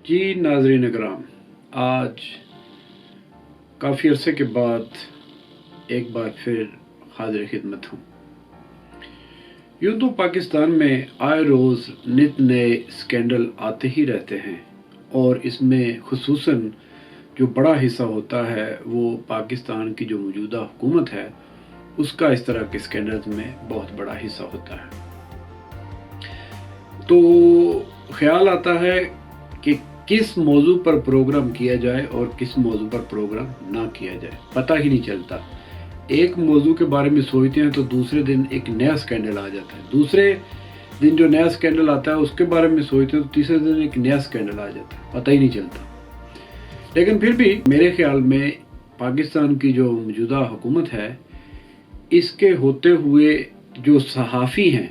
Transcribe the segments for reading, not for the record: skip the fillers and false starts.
جی ناظرین اکرام، آج کافی عرصے کے بعد ایک بار پھر حاضر خدمت ہوں۔ یوں تو پاکستان میں آئے روز نت نئے اسکینڈل آتے ہی رہتے ہیں، اور اس میں خصوصاً جو بڑا حصہ ہوتا ہے وہ پاکستان کی جو موجودہ حکومت ہے اس کا اس طرح کے اسکینڈلز میں بہت بڑا حصہ ہوتا ہے۔ تو خیال آتا ہے کہ کس موضوع پر پروگرام کیا جائے اور کس موضوع پر پروگرام نہ کیا جائے، پتہ ہی نہیں چلتا۔ ایک موضوع کے بارے میں سوچتے ہیں تو دوسرے دن ایک نیا اسکینڈل آ جاتا ہے، دوسرے دن جو نیا اسکینڈل آتا ہے اس کے بارے میں سوچتے ہیں تو تیسرے دن ایک نیا اسکینڈل آ جاتا ہے، پتہ ہی نہیں چلتا۔ لیکن پھر بھی میرے خیال میں پاکستان کی جو موجودہ حکومت ہے اس کے ہوتے ہوئے جو صحافی ہیں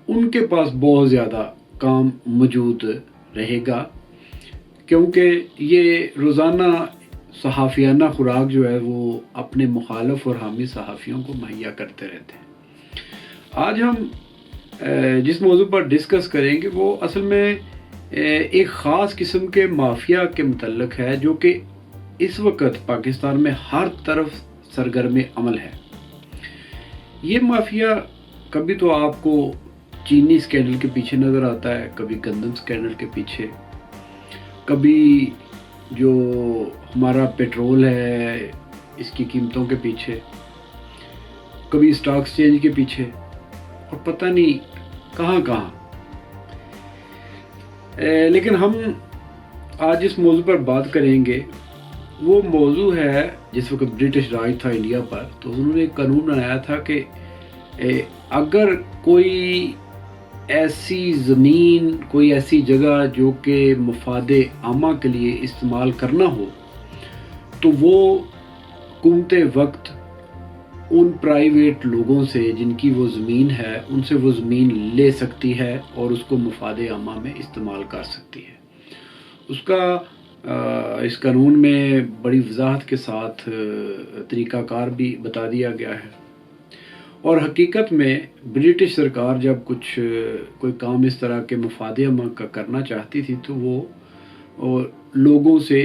ان کے پاس بہت زیادہ کام موجود رہے گا، کیونکہ یہ روزانہ صحافیانہ خوراک جو ہے وہ اپنے مخالف اور حامی صحافیوں کو مہیا کرتے رہتے ہیں۔ آج ہم جس موضوع پر ڈسکس کریں گے وہ اصل میں ایک خاص قسم کے مافیا کے متعلق ہے جو کہ اس وقت پاکستان میں ہر طرف سرگرم عمل ہے۔ یہ مافیا کبھی تو آپ کو چینی اسکینڈل کے پیچھے نظر آتا ہے، کبھی گندم اسکینڈل کے پیچھے، کبھی جو ہمارا پیٹرول ہے اس کی قیمتوں کے پیچھے، کبھی اسٹاک ایکسچینج کے پیچھے، اور پتہ نہیں کہاں کہاں۔ لیکن ہم آج جس موضوع پر بات کریں گے وہ موضوع ہے، جس وقت برٹش راج تھا انڈیا پر تو انہوں نے ایک قانون بنایا تھا کہ اگر کوئی ایسی زمین، کوئی ایسی جگہ جو کہ مفاد عامہ کے لیے استعمال کرنا ہو تو وہ حکومت وقت ان پرائیویٹ لوگوں سے جن کی وہ زمین ہے ان سے وہ زمین لے سکتی ہے اور اس کو مفاد عامہ میں استعمال کر سکتی ہے۔ اس کا اس قانون میں بڑی وضاحت کے ساتھ طریقہ کار بھی بتا دیا گیا ہے، اور حقیقت میں برٹش سرکار جب کوئی کام اس طرح کے مفاد عامہ کا کرنا چاہتی تھی تو وہ لوگوں سے،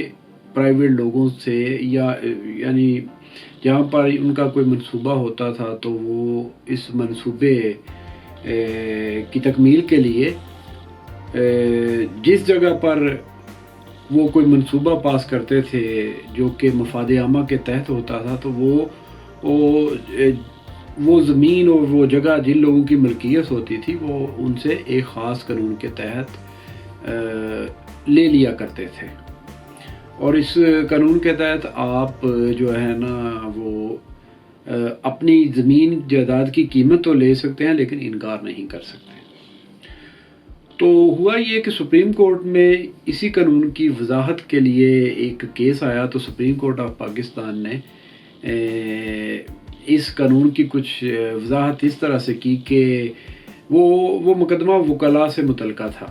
پرائیویٹ لوگوں سے، یعنی جہاں پر ان کا کوئی منصوبہ ہوتا تھا تو وہ اس منصوبے کی تکمیل کے لیے جس جگہ پر وہ کوئی منصوبہ پاس کرتے تھے جو کہ مفاد عامہ کے تحت ہوتا تھا تو وہ زمین اور وہ جگہ جن لوگوں کی ملکیت ہوتی تھی وہ ان سے ایک خاص قانون کے تحت لے لیا کرتے تھے، اور اس قانون کے تحت آپ جو ہے نا وہ اپنی زمین جائیداد کی قیمت تو لے سکتے ہیں لیکن انکار نہیں کر سکتے۔ تو ہوا یہ کہ سپریم کورٹ میں اسی قانون کی وضاحت کے لیے ایک کیس آیا، تو سپریم کورٹ آف پاکستان نے اس قانون کی کچھ وضاحت اس طرح سے کی کہ وہ مقدمہ وکلاء سے متعلقہ تھا،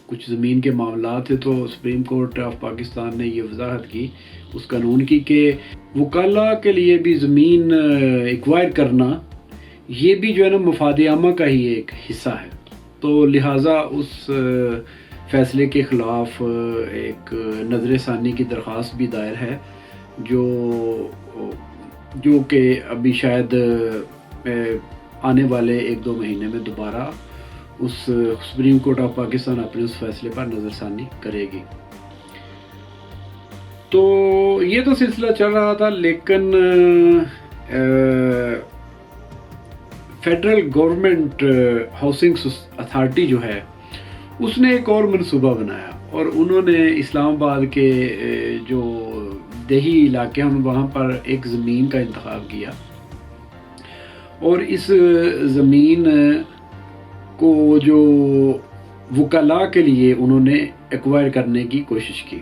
کچھ زمین کے معاملات تھے، تو سپریم کورٹ آف پاکستان نے یہ وضاحت کی اس قانون کی کہ وکلاء کے لیے بھی زمین ایکوائر کرنا یہ بھی جو ہے نا مفاد عامہ کا ہی ایک حصہ ہے، تو لہٰذا اس فیصلے کے خلاف ایک نظر ثانی کی درخواست بھی دائر ہے جو کہ ابھی شاید آنے والے 1-2 مہینے میں دوبارہ اس سپریم کورٹ آف پاکستان اپنے اس فیصلے پر نظر ثانی کرے گی۔ تو یہ تو سلسلہ چل رہا تھا، لیکن فیڈرل گورنمنٹ ہاؤسنگ اتھارٹی جو ہے اس نے ایک اور منصوبہ بنایا، اور انہوں نے اسلام آباد کے جو دیہی علاقے ہیں وہاں پر ایک زمین کا انتخاب کیا، اور اس زمین کو جو وکلاء کے لیے انہوں نے ایکوائر کرنے کی کوشش کی،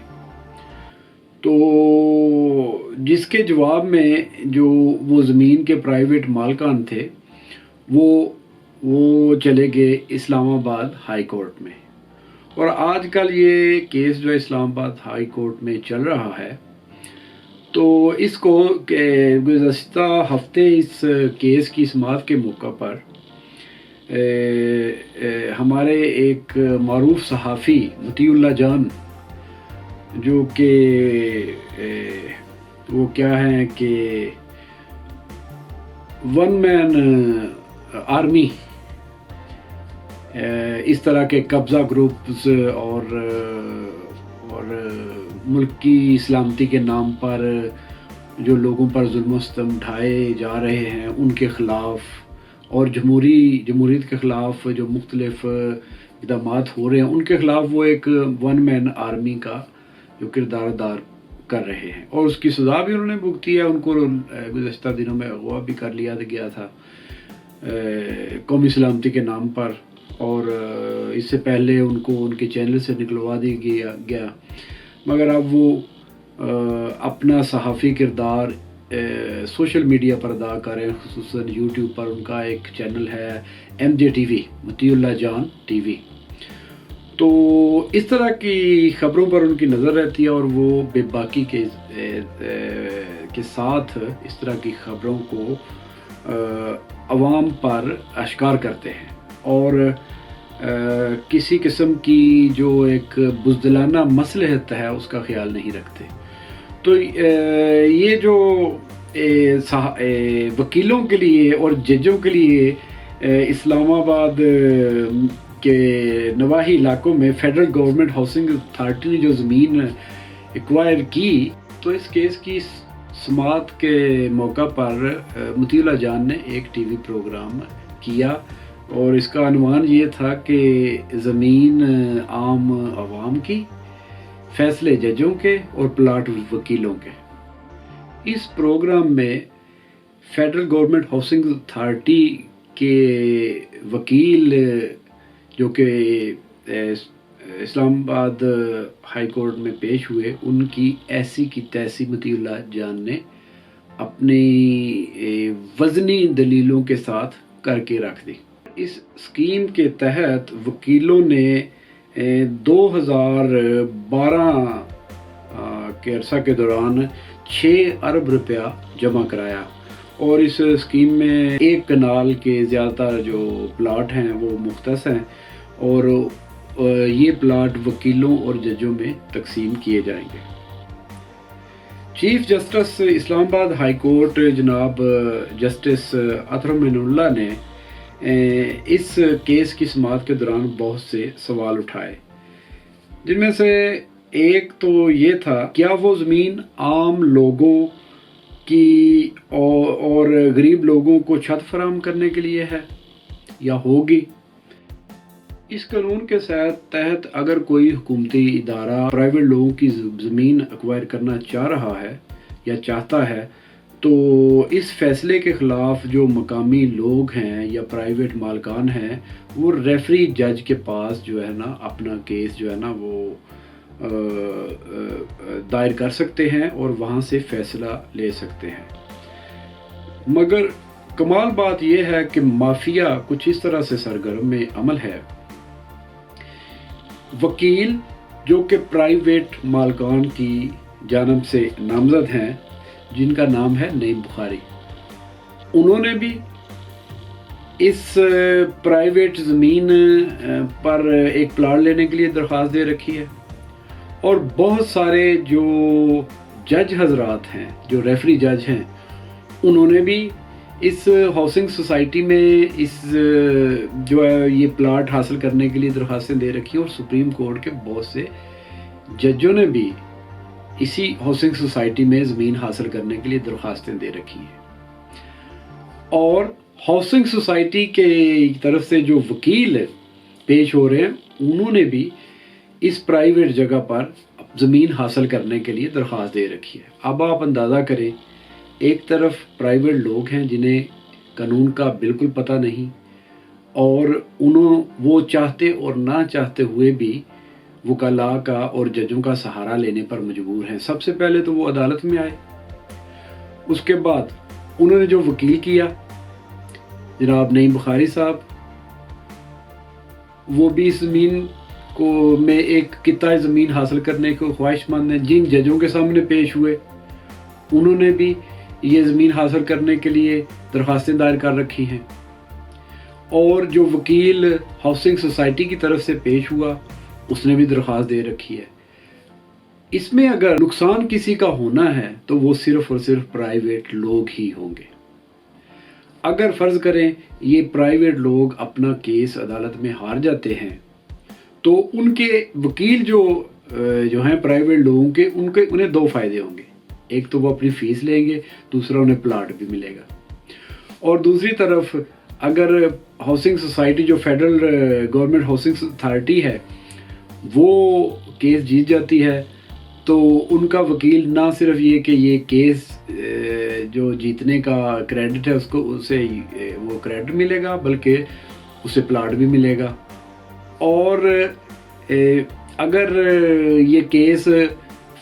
تو جس کے جواب میں جو وہ زمین کے پرائیویٹ مالکان تھے وہ چلے گئے اسلام آباد ہائی کورٹ میں، اور آج کل یہ کیس جو اسلام آباد ہائی کورٹ میں چل رہا ہے، تو اس کو گزشتہ ہفتے اس کیس کی سماعت کے موقع پر ہمارے ایک معروف صحافی مطیع اللہ جان، جو کہ وہ کیا ہیں کہ ون مین آرمی، اس طرح کے قبضہ گروپس اور ملک کی سلامتی کے نام پر جو لوگوں پر ظلم و ستم ڈھائے جا رہے ہیں ان کے خلاف، اور جمہوریت کے خلاف جو مختلف اقدامات ہو رہے ہیں ان کے خلاف وہ ایک ون مین آرمی کا جو کردار ادا کر رہے ہیں، اور اس کی سزا بھی انہوں نے بھگتی ہے۔ ان کو گزشتہ دنوں میں اغوا بھی کر لیا گیا تھا قومی سلامتی کے نام پر، اور اس سے پہلے ان کو ان کے چینل سے نکلوا دیا گیا، مگر اب وہ اپنا صحافی کردار سوشل میڈیا پر ادا کر رہے ہیں، خصوصاً یوٹیوب پر ان کا ایک چینل ہے MJ TV، مطیع اللہ جان TV۔ تو اس طرح کی خبروں پر ان کی نظر رہتی ہے، اور وہ بے باکی کے ساتھ اس طرح کی خبروں کو عوام پر اشکار کرتے ہیں، اور کسی قسم کی جو ایک بزدلانہ مصلحت ہے اس کا خیال نہیں رکھتے۔ تو یہ جو وکیلوں کے لیے اور ججوں کے لیے اسلام آباد کے نواحی علاقوں میں فیڈرل گورنمنٹ ہاؤسنگ اتھارٹی نے جو زمین ایکوائر کی، تو اس کیس کی سماعت کے موقع پر مطیع اللہ جان نے ایک ٹی وی پروگرام کیا، اور اس کا عنوان یہ تھا کہ زمین عام عوام کی، فیصلے ججوں کے اور پلاٹ وکیلوں کے۔ اس پروگرام میں فیڈرل گورنمنٹ ہاؤسنگ اتھارٹی کے وکیل جو کہ اسلام آباد ہائی کورٹ میں پیش ہوئے، ان کی ایسی کی تیسی مطیع اللہ جان نے اپنی وزنی دلیلوں کے ساتھ کر کے رکھ دی۔ اس اسکیم کے تحت وکیلوں نے 2012 کے عرصہ کے دوران 6 ارب روپیہ جمع کرایا، اور اس اسکیم میں ایک کنال کے زیادہ تر جو پلاٹ ہیں وہ مختص ہیں، اور یہ پلاٹ وکیلوں اور ججوں میں تقسیم کیے جائیں گے۔ چیف جسٹس اسلام آباد ہائی کورٹ جناب جسٹس اطہر من اللہ نے اس کیس کی سماعت کے دوران بہت سے سوال اٹھائے، جن میں سے ایک تو یہ تھا، کیا وہ زمین عام لوگوں کی اور غریب لوگوں کو چھت فراہم کرنے کے لیے ہے یا ہوگی؟ اس قانون کے تحت اگر کوئی حکومتی ادارہ پرائیویٹ لوگوں کی زمین ایکوائر کرنا چاہ رہا ہے یا چاہتا ہے، تو اس فیصلے کے خلاف جو مقامی لوگ ہیں یا پرائیویٹ مالکان ہیں، وہ ریفری جج کے پاس جو ہے نا اپنا کیس جو ہے نا وہ دائر کر سکتے ہیں اور وہاں سے فیصلہ لے سکتے ہیں۔ مگر کمال بات یہ ہے کہ مافیا کچھ اس طرح سے سرگرم عمل ہے، وکیل جو کہ پرائیویٹ مالکان کی جانب سے نامزد ہیں، جن کا نام ہے نعیم بخاری، انہوں نے بھی اس پرائیویٹ زمین پر ایک پلاٹ لینے کے لیے درخواست دے رکھی ہے، اور بہت سارے جو جج حضرات ہیں، جو ریفری جج ہیں، انہوں نے بھی اس ہاؤسنگ سوسائٹی میں اس جو ہے یہ پلاٹ حاصل کرنے کے لیے درخواستیں دے رکھی ہیں، اور سپریم کورٹ کے بہت سے ججوں نے بھی اسی ہاؤسنگ سوسائٹی میں زمین حاصل کرنے کے لیے درخواستیں دے رکھی ہیں، اور ہاؤسنگ سوسائٹی کے طرف سے جو وکیل پیش ہو رہے ہیں، انہوں نے بھی اس پرائیویٹ جگہ پر زمین حاصل کرنے کے لیے درخواست دے رکھی ہے۔ اب آپ اندازہ کریں، ایک طرف پرائیویٹ لوگ ہیں جنہیں قانون کا بالکل پتہ نہیں، اور وہ چاہتے اور نہ چاہتے ہوئے بھی وکلاء کا اور ججوں کا سہارا لینے پر مجبور ہیں۔ سب سے پہلے تو وہ عدالت میں آئے، اس کے بعد انہوں نے جو وکیل کیا جناب نعیم بخاری صاحب، وہ بھی اس زمین میں ایک قطعہ زمین حاصل کرنے کو خواہش مند ہیں۔ جن ججوں کے سامنے پیش ہوئے، انہوں نے بھی یہ زمین حاصل کرنے کے لیے درخواستیں دائر کر رکھی ہیں، اور جو وکیل ہاؤسنگ سوسائٹی کی طرف سے پیش ہوا اس نے بھی درخواست دے رکھی ہے. اس میں اگر نقصان کسی کا ہونا ہے تو وہ صرف اور صرف پرائیویٹ لوگ ہی ہوں گے. اگر فرض کریں یہ پرائیویٹ لوگ اپنا کیس عدالت میں ہار جاتے ہیں تو ان کے وکیل جو ہیں پرائیویٹ لوگوں کے انہیں دو فائدے ہوں گے. ایک تو وہ اپنی فیس لیں گے, دوسرا انہیں پلاٹ بھی ملے گا. اور دوسری طرف اگر ہاؤسنگ سوسائٹی جو فیڈرل گورنمنٹ ہاؤسنگ اتھارٹی ہے وہ کیس جیت جاتی ہے تو ان کا وکیل نہ صرف یہ کہ یہ کیس جو جیتنے کا کریڈٹ ہے اسے وہ کریڈٹ ملے گا بلکہ اسے پلاٹ بھی ملے گا. اور اگر یہ case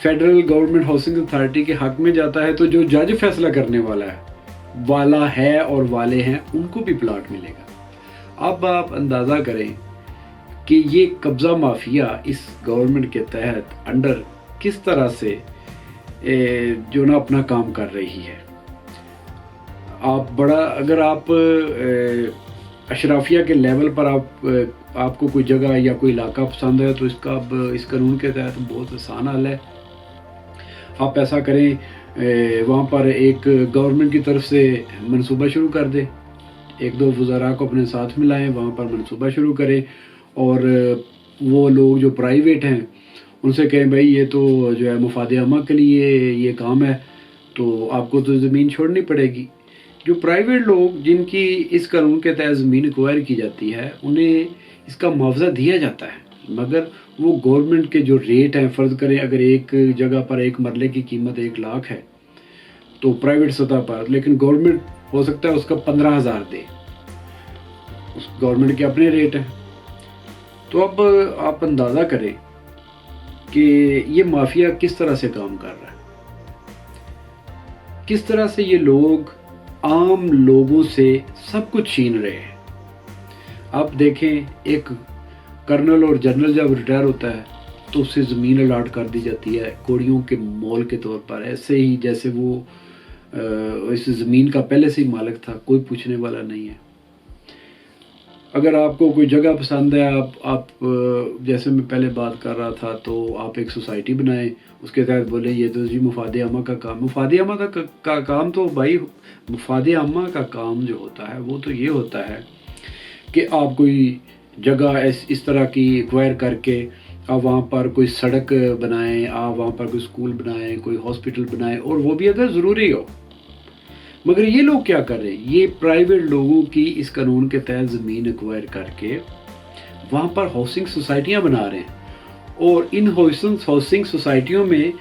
federal government housing authority کے حق میں جاتا ہے تو جو جج فیصلہ کرنے والا ہے اور والے ہیں ان کو بھی پلاٹ ملے گا. اب آپ اندازہ کریں کہ یہ قبضہ مافیا اس گورنمنٹ کے تحت انڈر کس طرح سے جو نا اپنا کام کر رہی ہے. اگر آپ اشرافیہ کے لیول پر آپ کو کوئی جگہ یا کوئی علاقہ پسند ہے تو اس قانون کے تحت بہت آسان حل ہے. آپ ایسا کریں وہاں پر ایک گورنمنٹ کی طرف سے منصوبہ شروع کر دیں, ایک دو وزراء کو اپنے ساتھ ملائیں, وہاں پر منصوبہ شروع کریں اور وہ لوگ جو پرائیویٹ ہیں ان سے کہیں بھائی یہ تو جو ہے مفاد عامہ کے لیے یہ کام ہے تو آپ کو تو زمین چھوڑنی پڑے گی. جو پرائیویٹ لوگ جن کی اس قانون کے تحت زمین ایکوائر کی جاتی ہے انہیں اس کا معاوضہ دیا جاتا ہے مگر وہ گورنمنٹ کے جو ریٹ ہیں, فرض کریں اگر ایک جگہ پر ایک مرلے کی قیمت 1 لاکھ ہے تو پرائیویٹ سطح پر, لیکن گورنمنٹ ہو سکتا ہے اس کا 15,000 دے, اس گورنمنٹ کے اپنے ریٹ ہیں. تو اب آپ اندازہ کریں کہ یہ مافیا کس طرح سے کام کر رہا ہے, کس طرح سے یہ لوگ عام لوگوں سے سب کچھ چھین رہے ہیں. آپ دیکھیں ایک کرنل اور جنرل جب ریٹائر ہوتا ہے تو اسے زمین الاٹ کر دی جاتی ہے کوڑیوں کے مول کے طور پر, ایسے ہی جیسے وہ اس زمین کا پہلے سے ہی مالک تھا, کوئی پوچھنے والا نہیں ہے. اگر آپ کو کوئی جگہ پسند ہے آپ جیسے میں پہلے بات کر رہا تھا تو آپ ایک سوسائٹی بنائیں, اس کے تحت بولیں یہ تو جی مفاد عامہ کا کام. مفاد عامہ کا کام تو بھائی مفاد عامہ کا کام جو ہوتا ہے وہ تو یہ ہوتا ہے کہ آپ کوئی جگہ اس طرح کی ایکوائر کر کے آپ وہاں پر کوئی سڑک بنائیں, آپ وہاں پر کوئی اسکول بنائیں, کوئی ہاسپٹل بنائیں, اور وہ بھی اگر ضروری ہو. مگر یہ لوگ کیا کر رہے ہیں, یہ پرائیویٹ لوگوں کی اس قانون کے تحت زمین ایکوائر کر کے وہاں پر ہاؤسنگ سوسائٹیاں بنا رہے ہیں. اور ان ہاؤسنگ سوسائٹیوں میں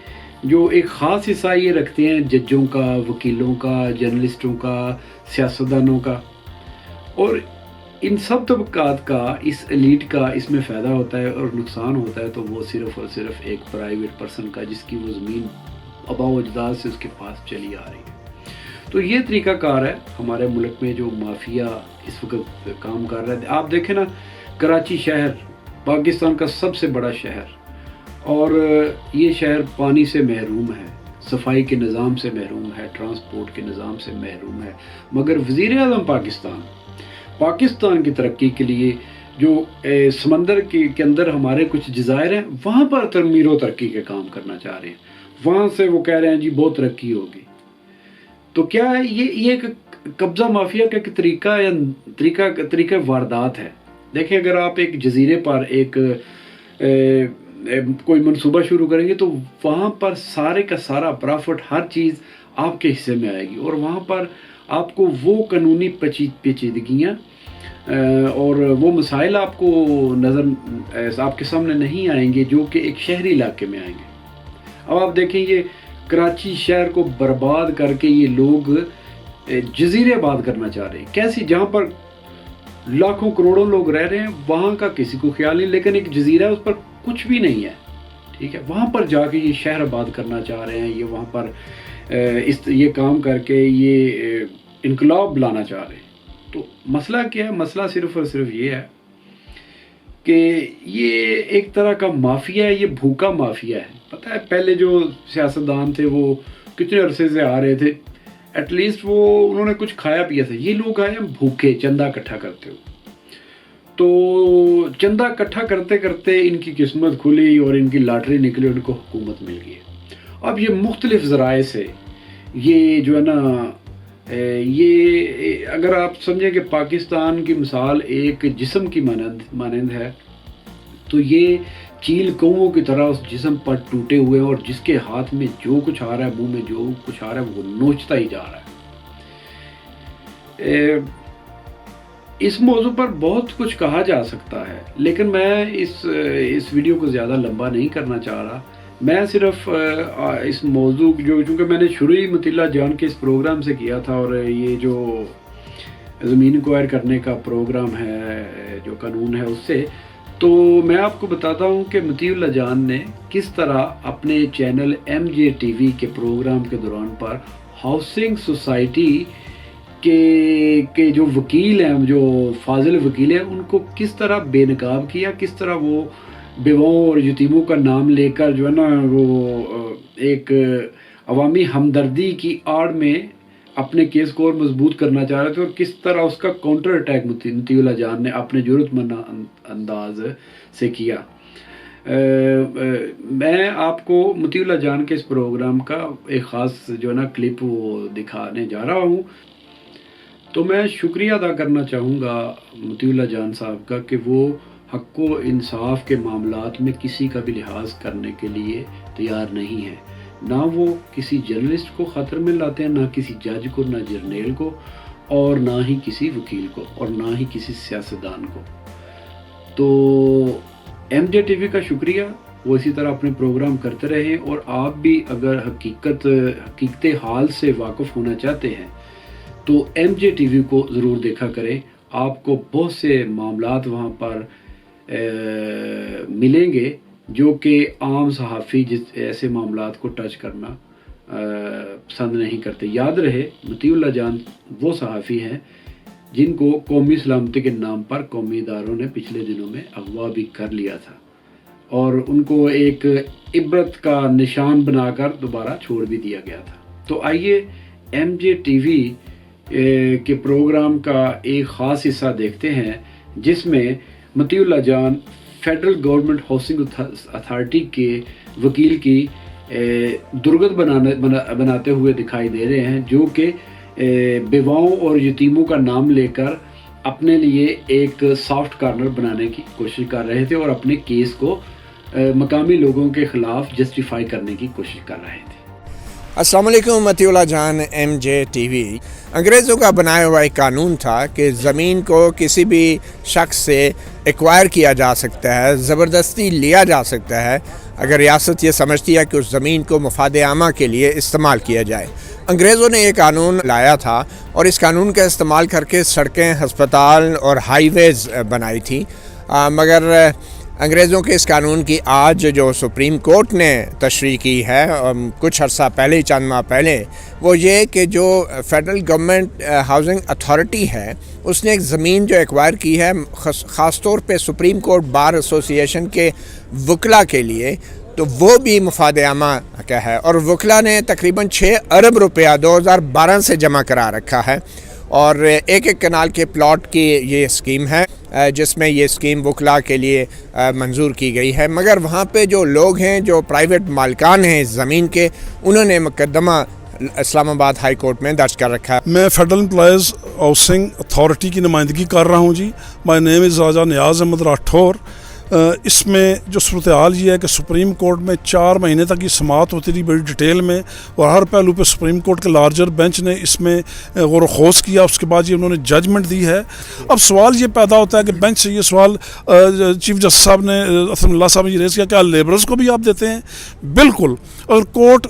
جو ایک خاص حصہ یہ رکھتے ہیں ججوں کا, وکیلوں کا, جرنلسٹوں کا, سیاستدانوں کا, اور ان سب طبقات کا, اس ایلیٹ کا اس میں فائدہ ہوتا ہے اور نقصان ہوتا ہے تو وہ صرف اور صرف ایک پرائیویٹ پرسن کا جس کی وہ زمین آباء و اجداد سے اس کے پاس چلی آ رہی ہے. تو یہ طریقہ کار ہے ہمارے ملک میں جو مافیا اس وقت کام کر رہا ہے. آپ دیکھیں نا, کراچی شہر پاکستان کا سب سے بڑا شہر, اور یہ شہر پانی سے محروم ہے, صفائی کے نظام سے محروم ہے, ٹرانسپورٹ کے نظام سے محروم ہے. مگر وزیر اعظم پاکستان کی ترقی کے لیے جو سمندر کے اندر ہمارے کچھ جزائر ہیں وہاں پر تعمیر و ترقی کے کام کرنا چاہ رہے ہیں. وہاں سے وہ کہہ رہے ہیں جی بہت ترقی ہوگی. تو کیا ہے یہ ایک قبضہ مافیا کا ایک طریقہ واردات ہے. دیکھیں اگر آپ ایک جزیرے پر ایک کوئی منصوبہ شروع کریں گے تو وہاں پر سارے کا سارا پرافٹ ہر چیز آپ کے حصے میں آئے گی, اور وہاں پر آپ کو وہ قانونی پیچیدگیاں اور وہ مسائل آپ کو آپ کے سامنے نہیں آئیں گے جو کہ ایک شہری علاقے میں آئیں گے. اب آپ دیکھیں یہ کراچی شہر کو برباد کر کے یہ لوگ جزیرے آباد کرنا چاہ رہے ہیں. کیسی, جہاں پر لاکھوں کروڑوں لوگ رہ رہے ہیں وہاں کا کسی کو خیال نہیں, لیکن ایک جزیرہ ہے اس پر کچھ بھی نہیں ہے, ٹھیک ہے, وہاں پر جا کے یہ شہر آباد کرنا چاہ رہے ہیں. یہ وہاں پر یہ کام کر کے یہ انقلاب لانا چاہ رہے ہیں. تو مسئلہ کیا ہے, مسئلہ صرف اور صرف یہ ہے کہ یہ ایک طرح کا مافیا ہے, یہ بھوکا مافیا ہے. پتہ ہے پہلے جو سیاستدان تھے وہ کتنے عرصے سے آ رہے تھے, ایٹ لیسٹ وہ انہوں نے کچھ کھایا پیا تھا. یہ لوگ آئے ہیں بھوکے, چندہ اکٹھا کرتے ہو. تو چندہ اکٹھا کرتے کرتے ان کی قسمت کھلی اور ان کی لاٹری نکلی، ان کو حکومت مل گئی۔ اب یہ مختلف ذرائع سے یہ جو ہے نا، یہ اگر آپ سمجھیں کہ پاکستان کی مثال ایک جسم کی مانند ہے، تو یہ چیل کووں کی طرح اس جسم پر ٹوٹے ہوئے ہیں، اور جس کے ہاتھ میں جو کچھ آ رہا ہے، منہ میں جو کچھ آ رہا ہے، وہ نوچتا ہی جا رہا ہے۔ اس موضوع پر بہت کچھ کہا جا سکتا ہے، لیکن میں اس ویڈیو کو زیادہ لمبا نہیں کرنا چاہ رہا۔ میں صرف اس موضوع چونکہ میں نے شروع ہی مطیع اللہ جان کے اس پروگرام سے کیا تھا، اور یہ جو زمین انکوائر کرنے کا پروگرام ہے، جو قانون ہے، اس سے تو میں آپ کو بتاتا ہوں کہ مطیع اللہ جان نے کس طرح اپنے چینل MJTV کے پروگرام کے دوران پر ہاؤسنگ سوسائٹی کے جو وکیل ہیں، جو فاضل وکیل ہیں، ان کو کس طرح بے نقاب کیا، کس طرح وہ بیواؤں اور یتیموں کا نام لے کر جو ہے نا، وہ ایک عوامی ہمدردی کی آڑ میں اپنے کیس کو اور مضبوط کرنا چاہ رہے تھے، اور کس طرح اس کا کاؤنٹر اٹیک مطیع اللہ جان نے اپنے جرأت مند انداز سے کیا۔ میں آپ کو مطیع اللہ جان کے اس پروگرام کا ایک خاص جو ہے نا کلپ وہ دکھانے جا رہا ہوں۔ تو میں شکریہ ادا کرنا چاہوں گا مطیع اللہ جان صاحب کا کہ وہ حق و انصاف کے معاملات میں کسی کا بھی لحاظ کرنے کے لیے تیار نہیں ہے۔ نہ وہ کسی جرنلسٹ کو خطر میں لاتے ہیں، نہ کسی جج کو، نہ جرنیل کو، اور نہ ہی کسی وکیل کو، اور نہ ہی کسی سیاستدان کو۔ تو MJTV کا شکریہ، وہ اسی طرح اپنے پروگرام کرتے رہیں، اور آپ بھی اگر حقیقت حال سے واقف ہونا چاہتے ہیں تو MJTV کو ضرور دیکھا کریں۔ آپ کو بہت سے معاملات وہاں پر ملیں گے جو کہ عام صحافی ایسے معاملات کو ٹچ کرنا پسند نہیں کرتے۔ یاد رہے، مطیع اللہ جان وہ صحافی ہیں جن کو قومی سلامتی کے نام پر قومی اداروں نے پچھلے دنوں میں اغوا بھی کر لیا تھا، اور ان کو ایک عبرت کا نشان بنا کر دوبارہ چھوڑ بھی دیا گیا تھا۔ تو آئیے MJTV کے پروگرام کا ایک خاص حصہ دیکھتے ہیں، جس میں مطیع اللہ جان فیڈرل گورنمنٹ ہاؤسنگ اتھارٹی کے وکیل کی درگت بناتے ہوئے دکھائی دے رہے ہیں، جو کہ بیواؤں اور یتیموں کا نام لے کر اپنے لیے ایک سافٹ کارنر بنانے کی کوشش کر رہے تھے، اور اپنے کیس کو مقامی لوگوں کے خلاف جسٹیفائی کرنے کی کوشش کر رہے تھے۔ السلام علیکم، مطیع اللہ جان MJTV۔ انگریزوں کا بنایا ہوا ایک قانون تھا کہ زمین کو کسی بھی شخص سے ایکوائر کیا جا سکتا ہے، زبردستی لیا جا سکتا ہے، اگر ریاست یہ سمجھتی ہے کہ اس زمین کو مفاد عامہ کے لیے استعمال کیا جائے۔ انگریزوں نے یہ قانون لایا تھا، اور اس قانون کا استعمال کر کے سڑکیں، ہسپتال اور ہائی ویز بنائی تھیں، مگر انگریزوں کے اس قانون کی آج جو سپریم کورٹ نے تشریح کی ہے کچھ عرصہ پہلے، چند ماہ پہلے، وہ یہ کہ جو فیڈرل گورنمنٹ ہاؤسنگ اتھارٹی ہے، اس نے ایک زمین جو ایکوائر کی ہے خاص طور پہ سپریم کورٹ بار ایسوسی ایشن کے وکلاء کے لیے، تو وہ بھی مفاد عامہ کا ہے، اور وکلاء نے تقریباً 6 ارب روپیہ 2012 سے جمع کرا رکھا ہے، اور ایک کنال کے پلاٹ کی یہ اسکیم ہے، جس میں یہ اسکیم وکلاء کے لیے منظور کی گئی ہے، مگر وہاں پہ جو لوگ ہیں، جو پرائیویٹ مالکان ہیں اس زمین کے، انہوں نے مقدمہ اسلام آباد ہائی کورٹ میں درج کر رکھا ہے۔ میں فیڈرل امپلائیز ہاؤسنگ اتھارٹی کی نمائندگی کر رہا ہوں جی۔ مائی نیم از راجہ نیاز احمد راٹھور۔ اس میں جو صورتحال یہ ہے کہ سپریم کورٹ میں 4 مہینے تک یہ سماعت ہوتی رہی بڑی ڈیٹیل میں، اور ہر پہلو پہ سپریم کورٹ کے لارجر بینچ نے اس میں غور و خوض کیا، اس کے بعد یہ انہوں نے ججمنٹ دی ہے۔ اب سوال یہ پیدا ہوتا ہے کہ بینچ سے یہ سوال چیف جسٹس صاحب نے، اسلم اللہ صاحب نے یہ ریز کیا، کیا لیبرز کو بھی آپ دیتے ہیں؟ بالکل، اور کورٹ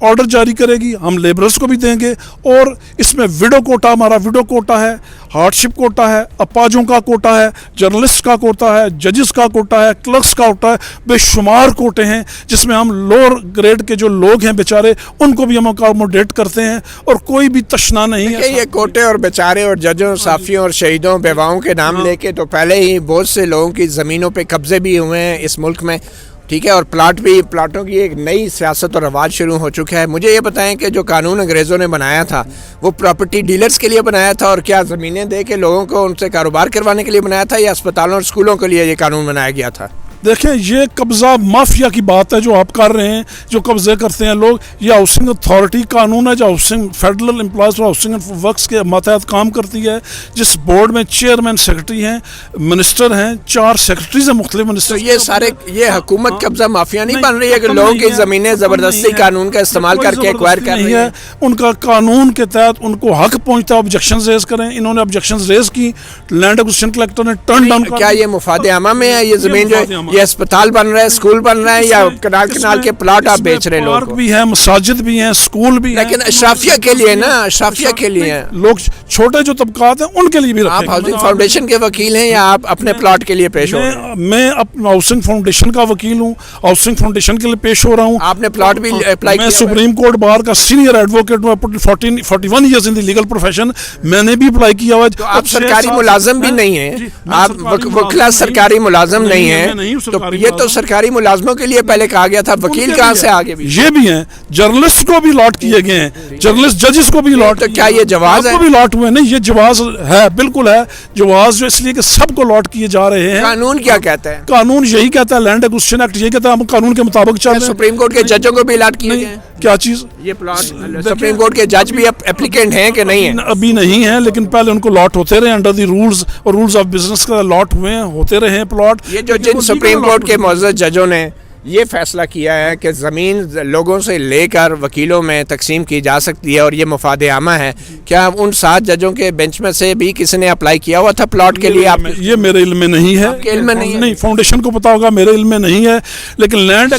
آرڈر جاری کرے گی ہم لیبرز کو بھی دیں گے، اور اس میں وڈو کوٹا، ہمارا وڈو کوٹا ہے، ہارڈ شپ کوٹا ہے، اپاجوں کا کوٹا ہے، جرنلسٹ کا کوٹا ہے، ججز کا کوٹا ہے، کلرکس کا کوٹا ہے، بے شمار کوٹے ہیں جس میں ہم لوور گریڈ کے جو لوگ ہیں بیچارے ان کو بھی ہم اکاموڈیٹ کرتے ہیں، اور کوئی بھی تشنا نہیں ہے۔ یہ کوٹے اور بیچارے اور ججوں، صحافیوں اور شہیدوں، بیواؤں کے نام لے کے تو پہلے ہی بہت سے لوگوں کی زمینوں پہ قبضے بھی ہوئے ہیں اس ملک میں، ٹھیک ہے، اور پلاٹوں کی ایک نئی سیاست اور رواج شروع ہو چکا ہے. مجھے یہ بتائیں کہ جو قانون انگریزوں نے بنایا تھا وہ پراپرٹی ڈیلرز کے لیے بنایا تھا، اور کیا زمینیں دے کے لوگوں کو ان سے کاروبار کروانے کے لیے بنایا تھا، یا اسپتالوں اور اسکولوں کے لیے یہ قانون بنایا گیا تھا؟ دیکھیں یہ قبضہ مافیا کی بات ہے جو آپ کر رہے ہیں، جو قبضے کرتے ہیں لوگ. یہ ہاؤسنگ اتھارٹی قانون ہے جو ہاؤسنگ فیڈرل امپلائز اور ہاؤسنگ اینڈ ورکس کے ماتحت کام کرتی ہے، جس بورڈ میں چیئرمین سیکرٹری ہیں، منسٹر ہیں، 4 سیکرٹریز ہیں مختلف منسٹر. تو یہ سارے یہ حکومت قبضہ مافیا نہیں بن رہی ہے کہ لوگوں کی زمینیں زبردستی قانون کا استعمال کر کے ایکوائر کر رہی ہے؟ ان کا قانون کے تحت ان کو حق پہنچتا ہے آبجیکشن ریز کریں. انہوں نے آبجیکشن ریز کی، لینڈ ایکوزیشن کلیکٹر نے ٹرن ڈاؤن. کیا یہ مفاد عامہ میں ہے یہ زمین جو یہ اسپتال بن رہا ہے، اسکول بن رہا ہے، یا کنال کے پلاٹ آپ بیچ رہے ہیں لوگوں کو؟ پارک بھی ہے، مساجد بھی ہیں، اسکول بھی ہیں، لیکن اشرافیہ کے لیے نا، اشرافیہ کے لیے لوگ چھوٹے جو طبقات ہیں ان کے لیے بھی رکھیں. آپ ہاؤسنگ فاؤنڈیشن کے وکیل ہیں یا آپ اپنے پلاٹ کے لیے پیش ہو رہے ہیں؟ میں ہاؤسنگ فاؤنڈیشن کا وکیل ہوں، ہاؤسنگ فاؤنڈیشن کے لیے پیش ہو رہا ہوں. آپ نے پلاٹ بھی اپلائی کیا؟ میں سپریم کورٹ بار کا سینئر ایڈوکیٹ ہوں، 41 years in the legal profession. میں نے بھی اپلائی کیا ہوا ہے. تو آپ سرکاری ملازم بھی نہیں ہیں، آپ وکلا سرکاری ملازم نہیں ہیں، تو یہ تو سرکاری ملازموں کے لیے پہلے کہا گیا تھا، وکیل کہاں سے آگے بھی؟ یہ بھی ہیں جرنلسٹ کو بھی لاٹ کیے گئے ہیں، جرنلسٹ ججز کو بھی لاٹ. تو کیا یہ جواز ہے؟ بھی لاٹ ہوئے نہیں، یہ جواز ہے، بالکل ہے جواز، جو اس لیے کہ سب کو لاٹ کیے جا رہے ہیں. قانون کیا کہتا ہے؟ قانون یہی کہتا ہے، لینڈ ایکوزیشن ایکٹ یہی کہتا ہے ہم قانون کے مطابق چل رہے ہیں. سپریم کورٹ کے ججوں کو بھی لاٹ کیے گئے ہیں؟ کیا چیز؟ یہ پلاٹ سپریم کورٹ کے جج بھی اپلیکینٹ ہیں کہ نہیں ہیں؟ ابھی نہیں ہیں، لیکن پہلے ان کو لاٹ ہوتے رہے انڈر دی رولز اور رولز آف بزنس کا لاٹ ہوئے ہیں، ہوتے رہے ہیں پلاٹ. یہ جو جن سپریم کورٹ کے معزز ججوں نے یہ فیصلہ کیا ہے کہ زمین لوگوں سے لے کر وکیلوں میں تقسیم کی جا سکتی ہے اور یہ مفاد عامہ ہے، کیا ان 7 ججوں کے بینچ میں سے بھی کسی نے اپلائی کیا ہوا تھا پلاٹ کے لیے؟ یہ میرے علم میں نہیں ہے. آپ کے علم میں نہیں؟ فاؤنڈیشن کو پتا ہوگا، میرے علم میں نہیں ہے. لیکن لینڈ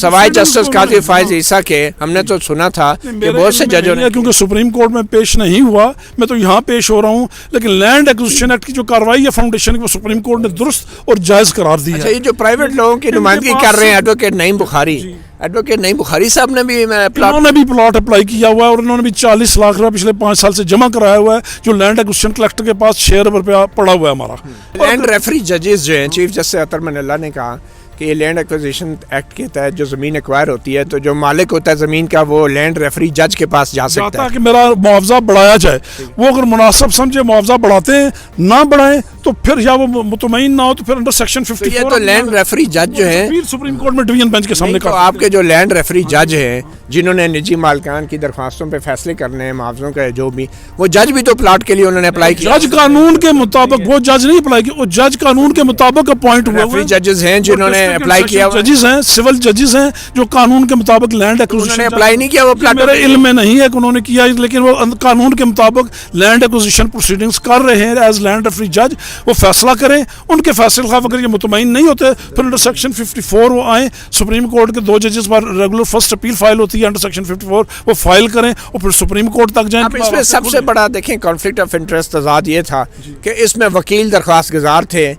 سوائے جسٹس قاضی فائز عیسیٰ کے ہم نے تو سنا تھا کہ بہت سے ججوں نے، کیونکہ سپریم کورٹ میں پیش نہیں ہوا، میں تو یہاں پیش ہو رہا ہوں. لیکن لینڈ ایکوزیشن ایکٹ کی جو کارروائی ہے فاؤنڈیشن کی، وہ سپریم کورٹ نے درست اور جائز قرار دی ہے. اچھا، یہ جو پرائیویٹ لوگوں کی نمائندگی کر رہے ہیں ایڈوکیٹ نعیم بخاری صاحب نے بھی انہوں نے بھی پلاٹ اپلائی کیا ہوا ہے، اور انہوں نے بھی 40 لاکھ روپے پچھلے 5 سال سے جمع کرایا ہوا ہے، جو لینڈ ایکوزیشن کلیکٹر کے پاس 6 ارب روپیہ پڑا ہوا ہے ہمارا. لینڈ ریفری ججز جو ہیں، چیف جسٹس اطہر من اللہ نے کہا کہ یہ لینڈ ایکوزیشن ایکٹ کے تحت جو زمین ایکوائر ہوتی ہے تو جو مالک ہوتا ہے زمین کا وہ لینڈ ریفری جج کے پاس جا سکتا ہے کہ میرا معاوضہ بڑھایا جائے. وہ اگر مناسب سمجھے معاوضہ بڑھاتے ہیں، نہ بڑھائیں تو پھر یا وہ مطمئن نہ ہو تو پھر انڈر سیکشن 54 یہ تو لینڈ ریفری جج جو ہیں سپریم کورٹ میں ڈویژن بینچ کے سامنے تو آپ کے جو لینڈ ریفری جج ہیں جنہوں نے نجی مالکان کی درخواستوں پہ فیصلے کرنے ہیں، معاوضوں کا جو بھی، وہ جج بھی تو پلاٹ کے لیے انہوں نے اپلائی کیا. جج قانون کے مطابق، وہ جج نہیں اپلائی کیا، وہ جج قانون کے مطابق اپوائنٹ ہوئے. ریفری ججز ہیں جنہوں نے اپلائی کیا، ججز ہیں، سول ججز ہیں جو قانون کے مطابق لینڈ ایکوزیشن اپلائی نہیں کیا. وہ پلاٹ میرے علم میں نہیں ہے کہ انہوں نے کیا، لیکن وہ قانون کے مطابق لینڈ ایکوزیشن پروسیڈنگز کر رہے ہیں ایز لینڈ ریفری جج. وہ فیصلہ کریں، ان کے فیصلے خلاف اگر یہ مطمئن نہیں ہوتے پھر انڈر سیکشن 54 وہ آئیں. سپریم کورٹ کے 2 ججز پر ریگولر فرسٹ اپیل فائل ہوتی ہے انڈر سیکشن 54، وہ فائل کریں اور پھر سپریم کورٹ تک جائیں. اب اس میں سب سے بڑا دیکھیں کنفلکٹ آف انٹرسٹ تضاد یہ تھا کہ اس میں وکیل درخواست گزار تھے،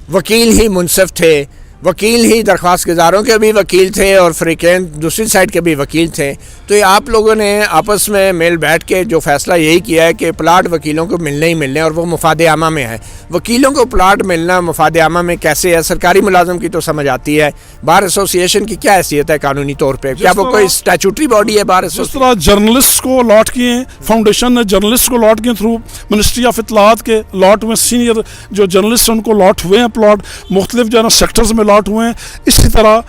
وکیل ہی منصف تھے، وکیل ہی درخواست گزاروں کے بھی وکیل تھے اور فریقین دوسری سائڈ کے بھی وکیل تھے. تو یہ آپ لوگوں نے آپس میں میل بیٹھ کے جو فیصلہ یہی کیا ہے کہ پلاٹ وکیلوں کو ملنے ہی ملنے اور وہ مفاد عامہ میں ہے. وکیلوں کو پلاٹ ملنا مفاد عامہ میں کیسے ہے؟ سرکاری ملازم کی تو سمجھ آتی ہے. بار ایسوسیشن کی کیا حیثیت ہے قانونی طور پہ؟ کیا وہ کوئی اسٹیچوٹری باڈی ہے بار ایسوسیشن؟ جس طرح جرنلسٹ کو لاٹ کیے ہیں، فاؤنڈیشن نے جرنلسٹ کو لاٹ کیے تھرو منسٹری آف اطلاعات کے لاٹ ہوئے، سینئر جو جرنلسٹ ان کو لاٹ ہوئے ہیں پلاٹ، مختلف جو ہے نا سیکٹرز میں لاٹ ہوئے ہیں. اسی طرح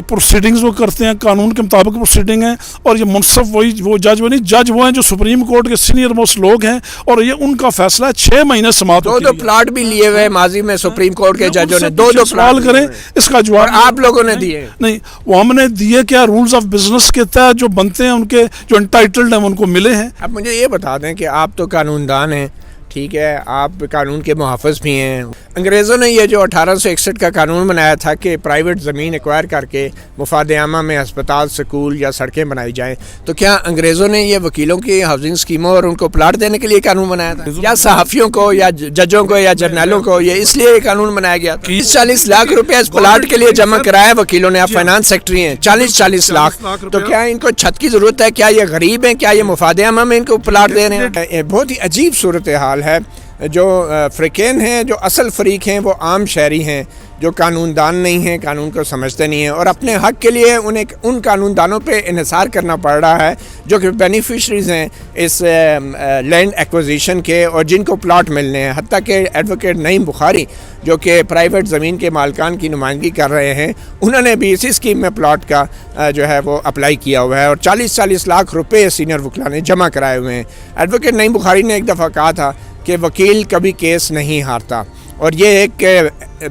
پروسیڈنگز وہ کرتے ہیں، قانون کے مطابق پروسیڈنگ ہیں. اور یہ منصف وہی وہ جج وہ نہیں، جج وہ ہیں جو سپریم کورٹ کے سینئر موسٹ لوگ ہیں، اور یہ ان کا فیصلہ ہے. 6 مہینے سماعت ہوتی ہے. 2 پلاٹ بھی لیے ہوئے ماضی میں سپریم کورٹ کے ججوں نے 2 سوال کریں اس کا جواب. آپ لوگوں نے دیے نہیں، وہ ہم نے دیے کیا رولز آف بزنس کے تحت جو بنتے ہیں ان کے جو انٹائٹلڈ ہیں ان کو ملے ہیں. اب مجھے یہ بتا دیں کہ آپ تو قانون دان ہیں، ٹھیک ہے، آپ قانون کے محافظ بھی ہیں. انگریزوں نے یہ جو 1861 کا قانون بنایا تھا کہ پرائیویٹ زمین ایکوائر کر کے مفاد عامہ میں ہسپتال، سکول یا سڑکیں بنائی جائیں، تو کیا انگریزوں نے یہ وکیلوں کی ہاؤسنگ اسکیموں اور ان کو پلاٹ دینے کے لیے قانون بنایا تھا، یا صحافیوں کو یا ججوں کو یا جرنیلوں کو یہ اس لیے قانون بنایا گیا تھا؟ 40 لاکھ روپے اس پلاٹ کے لیے جمع کرایا وکیلوں نے. آپ فائنانس سیکٹری ہیں، 40 لاکھ. تو کیا ان کو چھت کی ضرورت ہے؟ کیا یہ غریب ہیں؟ کیا یہ مفاد عامہ میں ان کو پلاٹ دے رہے ہیں؟ بہت ہی عجیب صورتحال ہے. جو فریقین ہیں، جو اصل فریق ہیں، وہ عام شہری ہیں جو قانون دان نہیں ہیں، قانون کو سمجھتے نہیں ہیں، اور اپنے حق کے لیے انہیں ان قانون دانوں پہ انحصار کرنا پڑ رہا ہے جو کہ بینیفیشریز ہیں اس لینڈ ایکوزیشن کے اور جن کو پلاٹ ملنے ہیں. حتیٰ کہ ایڈوکیٹ نعیم بخاری جو کہ پرائیویٹ زمین کے مالکان کی نمائندگی کر رہے ہیں، انہوں نے بھی اسی اسکیم میں پلاٹ کا جو ہے وہ اپلائی کیا ہوا ہے اور 40 لاکھ روپے سینئر وکلاء نے جمع کرائے ہوئے ہیں. ایڈوکیٹ نعیم بخاری نے ایک دفعہ کہا تھا کہ وکیل کبھی کیس نہیں ہارتا، اور یہ ایک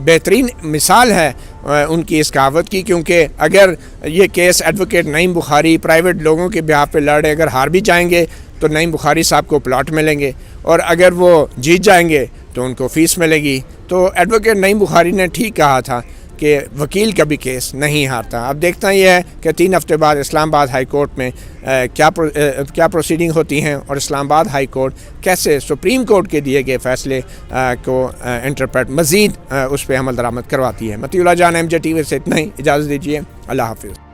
بہترین مثال ہے ان کی اس کہاوت کی، کیونکہ اگر یہ کیس ایڈوکیٹ نعیم بخاری پرائیویٹ لوگوں کے بیہاف پہ لڑ رہے، اگر ہار بھی جائیں گے تو نعیم بخاری صاحب کو پلاٹ ملیں گے، اور اگر وہ جیت جائیں گے تو ان کو فیس ملے گی. تو ایڈوکیٹ نعیم بخاری نے ٹھیک کہا تھا کہ وکیل کبھی کیس نہیں ہارتا. اب دیکھنا یہ ہے کہ 3 ہفتے بعد اسلام آباد ہائی کورٹ میں کیا پروسیڈنگ ہوتی ہیں، اور اسلام آباد ہائی کورٹ کیسے سپریم کورٹ کے دیے گئے فیصلے کو انٹرپریٹ مزید اس پہ عمل درآمد کرواتی ہے. مطیع اللہ جان، MJ TV سے اتنا ہی، اجازت دیجیے، اللہ حافظ.